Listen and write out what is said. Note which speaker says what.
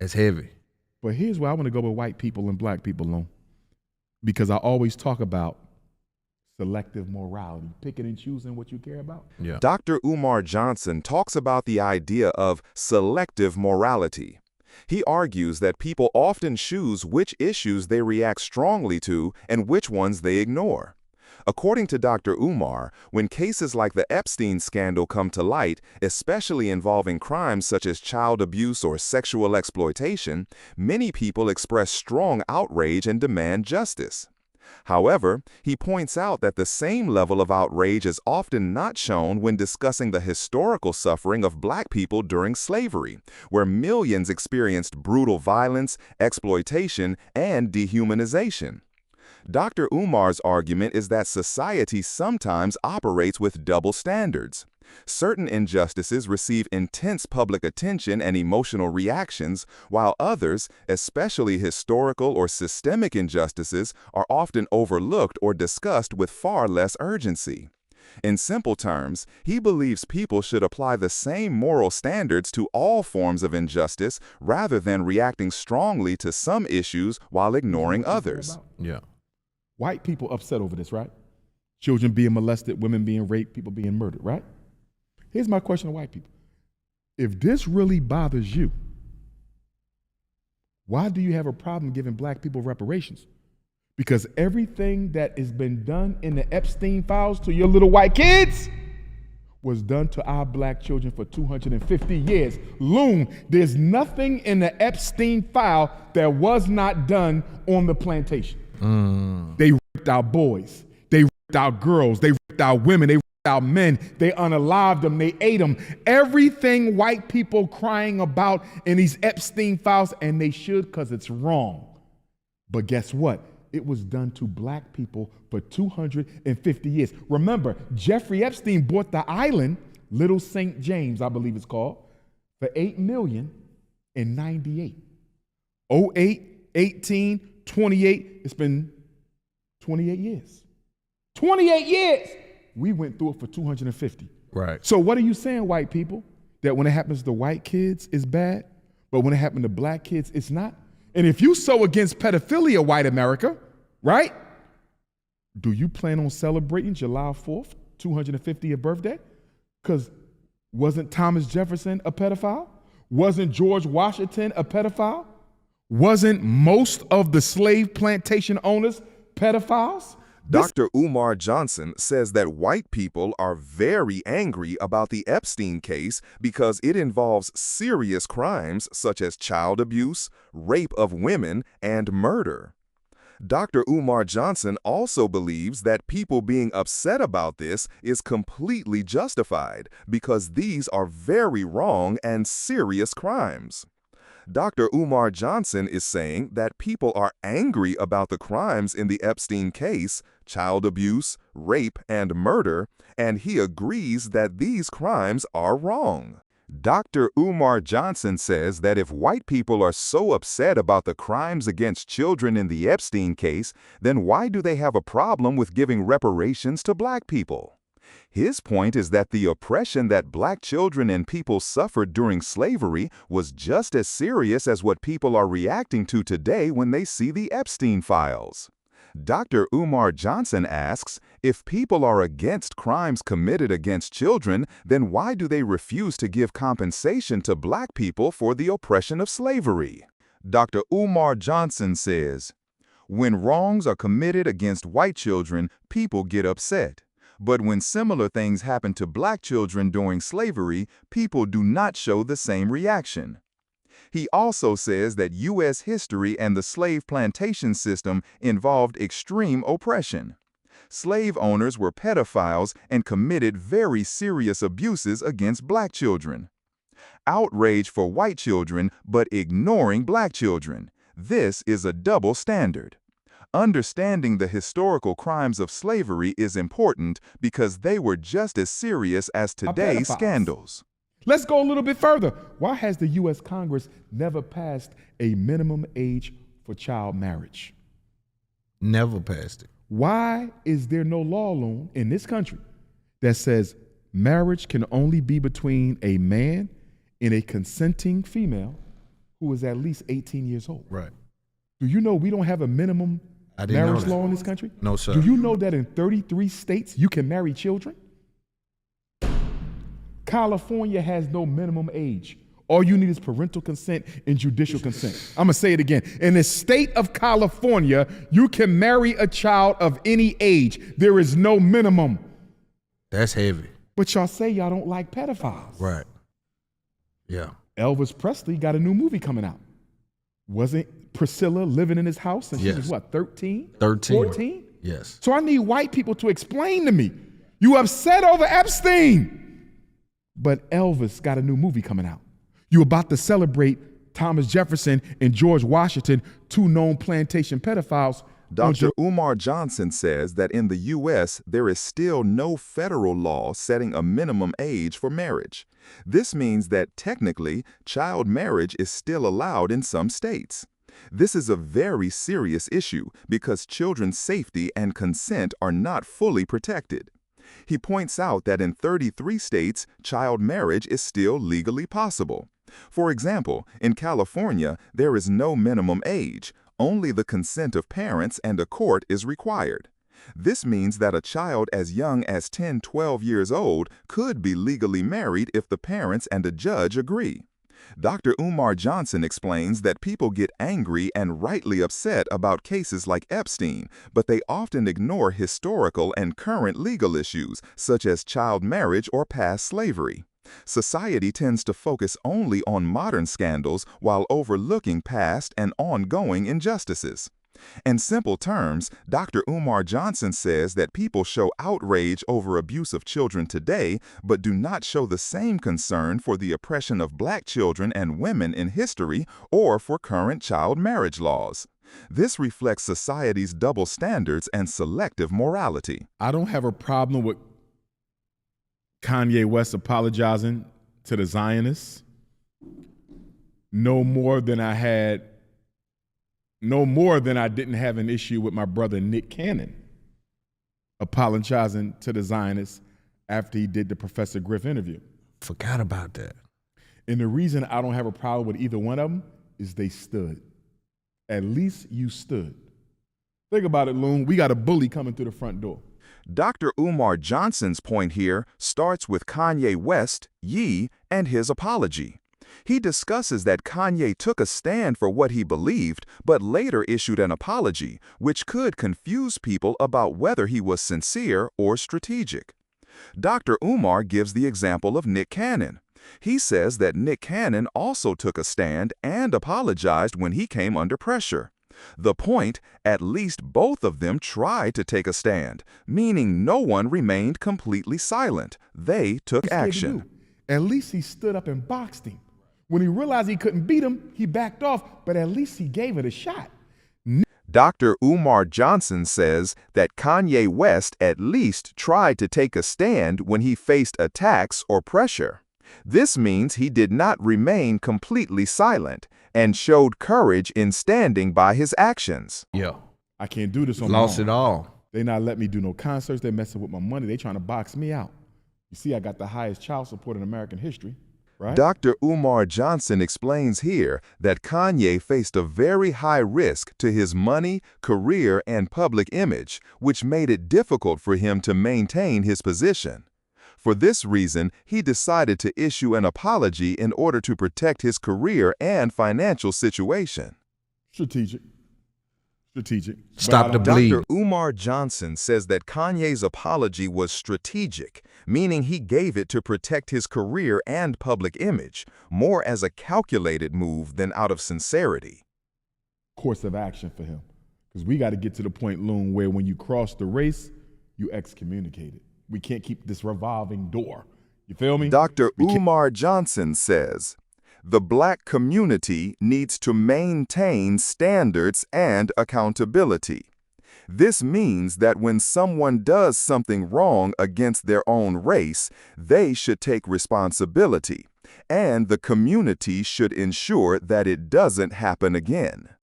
Speaker 1: It's heavy.
Speaker 2: But here's where I want to go with white people and black people alone. Because I always talk about selective morality, picking and choosing what you care about.
Speaker 1: Yeah.
Speaker 3: Dr. Umar Johnson talks about the idea of selective morality. He argues that people often choose which issues they react strongly to and which ones they ignore. According to Dr. Umar, when cases like the Epstein scandal come to light, especially involving crimes such as child abuse or sexual exploitation, many people express strong outrage and demand justice. However, he points out that the same level of outrage is often not shown when discussing the historical suffering of black people during slavery, where millions experienced brutal violence, exploitation, and dehumanization. Dr. Umar's argument is that society sometimes operates with double standards. Certain injustices receive intense public attention and emotional reactions, while others, especially historical or systemic injustices, are often overlooked or discussed with far less urgency. In simple terms, he believes people should apply the same moral standards to all forms of injustice rather than reacting strongly to some issues while ignoring others.
Speaker 1: Yeah.
Speaker 2: White people upset over this, right? Children being molested, women being raped, people being murdered, right? Here's my question to white people. If this really bothers you, why do you have a problem giving black people reparations? Because everything that has been done in the Epstein files to your little white kids was done to our black children for 250 years. Loon, there's nothing in the Epstein file that was not done on the plantation. They raped our boys. They raped our girls. They raped our women. They raped our men. They unalived them. They ate them. Everything white people crying about in these Epstein files, and they should because it's wrong. But guess what? It was done to black people for 250 years. Remember, Jeffrey Epstein bought the island, Little St. James, I believe it's called, for $8 million in 98. 08, 18, 28, it's been 28 years. 28 years! We went through it for 250.
Speaker 1: Right.
Speaker 2: So what are you saying, white people? That when it happens to white kids, it's bad, but when it happened to black kids, it's not? And if you so against pedophilia, white America, right? Do you plan on celebrating July 4th, 250th birthday? Because wasn't Thomas Jefferson a pedophile? Wasn't George Washington a pedophile? Wasn't most of the slave plantation owners pedophiles?
Speaker 3: Dr. Umar Johnson says that white people are very angry about the Epstein case because it involves serious crimes such as child abuse, rape of women, and murder. Dr. Umar Johnson also believes that people being upset about this is completely justified because these are very wrong and serious crimes. Dr. Umar Johnson is saying that people are angry about the crimes in the Epstein case, child abuse, rape, and murder, and he agrees that these crimes are wrong. Dr. Umar Johnson says that if white people are so upset about the crimes against children in the Epstein case, then why do they have a problem with giving reparations to black people? His point is that the oppression that black children and people suffered during slavery was just as serious as what people are reacting to today when they see the Epstein files. Dr. Umar Johnson asks, if people are against crimes committed against children, then why do they refuse to give compensation to black people for the oppression of slavery? Dr. Umar Johnson says, when wrongs are committed against white children, people get upset. But when similar things happen to black children during slavery, people do not show the same reaction. He also says that U.S. history and the slave plantation system involved extreme oppression. Slave owners were pedophiles and committed very serious abuses against black children. Outrage for white children, but ignoring black children. This is a double standard. Understanding the historical crimes of slavery is important because they were just as serious as today's scandals.
Speaker 2: Let's go a little bit further. Why has the U.S. Congress never passed a minimum age for child marriage?
Speaker 1: Never passed it.
Speaker 2: Why is there no law loan in this country that says marriage can only be between a man and a consenting female who is at least 18 years old.
Speaker 1: Right.
Speaker 2: Do you know we don't have a minimum
Speaker 1: I didn't know
Speaker 2: marriage
Speaker 1: that.
Speaker 2: law in this country?
Speaker 1: No, sir.
Speaker 2: Do you know that in 33 states you can marry children? California has no minimum age. All you need is parental consent and judicial consent. I'm going to say it again. In the state of California, you can marry a child of any age. There is no minimum.
Speaker 1: That's heavy.
Speaker 2: But y'all say y'all don't like pedophiles.
Speaker 1: Right. Yeah.
Speaker 2: Elvis Presley got a new movie coming out. Wasn't Priscilla living in his house and she
Speaker 1: Yes.
Speaker 2: was what, 13?
Speaker 1: 13.
Speaker 2: 14?
Speaker 1: Yes.
Speaker 2: So I need white people to explain to me. You upset over Epstein, but Elvis got a new movie coming out. You about to celebrate Thomas Jefferson and George Washington, two known plantation pedophiles.
Speaker 3: Dr. Umar Johnson says that in the U.S., there is still no federal law setting a minimum age for marriage. This means that technically, child marriage is still allowed in some states. This is a very serious issue because children's safety and consent are not fully protected. He points out that in 33 states, child marriage is still legally possible. For example, in California, there is no minimum age. Only the consent of parents and a court is required. This means that a child as young as 10, 12 years old could be legally married if the parents and a judge agree. Dr. Umar Johnson explains that people get angry and rightly upset about cases like Epstein, but they often ignore historical and current legal issues, such as child marriage or past slavery. Society tends to focus only on modern scandals while overlooking past and ongoing injustices. In simple terms, Dr. Umar Johnson says that people show outrage over abuse of children today, but do not show the same concern for the oppression of black children and women in history or for current child marriage laws. This reflects society's double standards and selective morality.
Speaker 2: I don't have a problem with Kanye West apologizing to the Zionists no more than I didn't have an issue with my brother Nick Cannon apologizing to the Zionists after he did the Professor Griff interview.
Speaker 1: Forgot about that.
Speaker 2: And the reason I don't have a problem with either one of them is they stood. At least you stood. Think about it, Loon. We got a bully coming through the front door.
Speaker 3: Dr. Umar Johnson's point here starts with Kanye West, Ye, and his apology. He discusses that Kanye took a stand for what he believed, but later issued an apology, which could confuse people about whether he was sincere or strategic. Dr. Umar gives the example of Nick Cannon. He says that Nick Cannon also took a stand and apologized when he came under pressure. The point, at least both of them tried to take a stand, meaning no one remained completely silent. They took action.
Speaker 2: At least he stood up and boxed him. When he realized he couldn't beat him, he backed off, but at least he gave it a shot.
Speaker 3: Dr. Umar Johnson says that Kanye West at least tried to take a stand when he faced attacks or pressure. This means he did not remain completely silent and showed courage in standing by his actions.
Speaker 1: Yeah.
Speaker 2: I can't do this on my own.
Speaker 1: Lost it all.
Speaker 2: They not let me do no concerts. They messing with my money. They trying to box me out. You see, I got the highest child support in American history, right?
Speaker 3: Dr. Umar Johnson explains here that Kanye faced a very high risk to his money, career, and public image, which made it difficult for him to maintain his position. For this reason, he decided to issue an apology in order to protect his career and financial situation.
Speaker 2: Strategic.
Speaker 1: Stop the bleed.
Speaker 3: Dr. Umar Johnson says that Kanye's apology was strategic, meaning he gave it to protect his career and public image, more as a calculated move than out of sincerity.
Speaker 2: Course of action for him. Because we got to get to the point, Loon, where when you cross the race, you excommunicated. We can't keep this revolving door. You feel me?
Speaker 3: Dr. Umar Johnson says, the black community needs to maintain standards and accountability. This means that when someone does something wrong against their own race, they should take responsibility, and the community should ensure that it doesn't happen again.